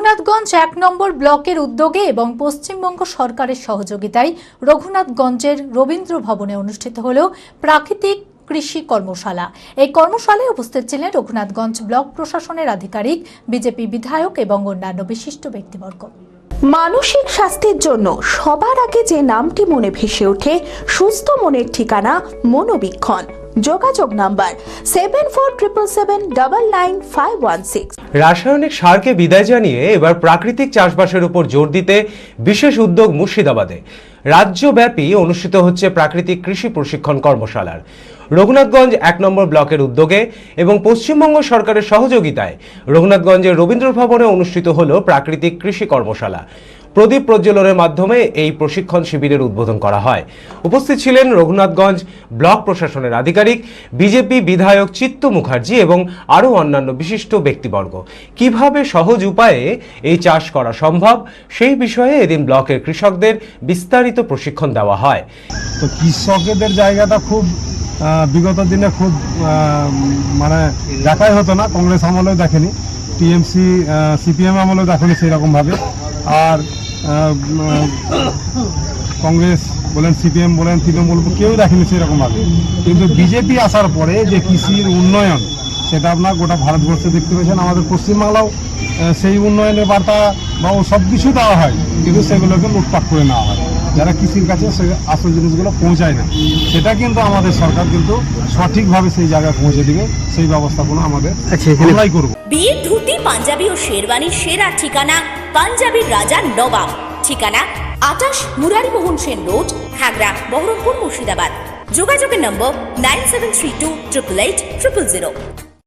রঘুনাথগঞ্জ ১ নম্বর ব্লকের উদ্যোগে এবং পশ্চিমবঙ্গ সরকারের সহযোগিতায় রঘুনাথগঞ্জের রবীন্দ্র ভবনে অনুষ্ঠিত হল প্রাকৃতিক কৃষি কর্মশালা। এই কর্মশালায় উপস্থিত ছিলেন রঘুনাথগঞ্জ ব্লক প্রশাসনের আধিকারিক, বিজেপি বিধায়ক এবং অন্যান্য বিশিষ্ট ব্যক্তিবর্গ। মানসিক স্বাস্থ্যের জন্য সবার আগে যে নামটি মনে ভেসে ওঠে, সুস্থ মনের ঠিকানা মনোবীক্ষণ। যোগাযোগ নাম্বার 7477799516। রাসায়নিক সারকে বিদায় জানিয়ে এবার প্রাকৃতিক চাষবাসের উপর জোর দিতে বিশেষ উদ্যোগ মুর্শিদাবাদে। রাজ্যব্যাপী অনুষ্ঠিত হচ্ছে প্রাকৃতিক কৃষি প্রশিক্ষণ কর্মশালার। রঘুনাথগঞ্জ ১ নম্বর ব্লকের উদ্যোগে এবং পশ্চিমবঙ্গ সরকারের সহযোগিতায় রঘুনাথগঞ্জের রবীন্দ্র ভবনে অনুষ্ঠিত হল প্রাকৃতিক কৃষি কর্মশালা। প্রদীপ প্রজ্বলনের মাধ্যমে এই প্রশিক্ষণ শিবিরের উদ্বোধন করা হয়। উপস্থিত ছিলেন রঘুনাথগঞ্জ ব্লক প্রশাসনের আধিকারিক, বিজেপি বিধায়ক চিত্ত মুখার্জি এবং আরও অন্যান্য বিশিষ্ট ব্যক্তিবর্গ। কিভাবে সহজ উপায়ে এই চাষ করা সম্ভব সেই বিষয়ে এদিন ব্লকের কৃষকদের বিস্তারিত প্রশিক্ষণ দেওয়া হয়। তো কৃষকদের জায়গাটা খুব বিগত দিনে খুব মানে দেখাই হতো না, কংগ্রেস আমলেও দেখেনি, টিএমসি সিপিএম আমলেও দেখেনি সেরকমভাবে। আর কংগ্রেস বলেন, সিপিএম বলেন, তৃণমূল কেউ দেখেনি সেরকমভাবে। কিন্তু বিজেপি আসার পরে যে কৃষির উন্নয়ন, সেটা আপনার গোটা ভারতবর্ষে দেখতে পেয়েছেন। আমাদের পশ্চিমবাংলাও সেই উন্নয়নের বার্তা বা সব কিছু দেওয়া হয়, কিন্তু সেগুলোকে লুটপাট করে নেওয়া হয়। যারা কৃষির কাছে সে আসল জিনিসগুলো পৌঁছায় না, সেটা কিন্তু আমাদের সরকার কিন্তু সঠিকভাবে সেই জায়গায় পৌঁছে দিবে, সেই ব্যবস্থাগুলো আমাদের আমরাই করব। বিয়ের ধুতি, পাঞ্জাবি ও শেরওয়ানির সেরা ঠিকানা পাঞ্জাবির রাজা নবাব। ঠিকানা ২৮ মুরারিমোহন সেন রোড, খাগড়া, বহরমপুর, মুর্শিদাবাদ। যোগাযোগের নম্বর 9732880000।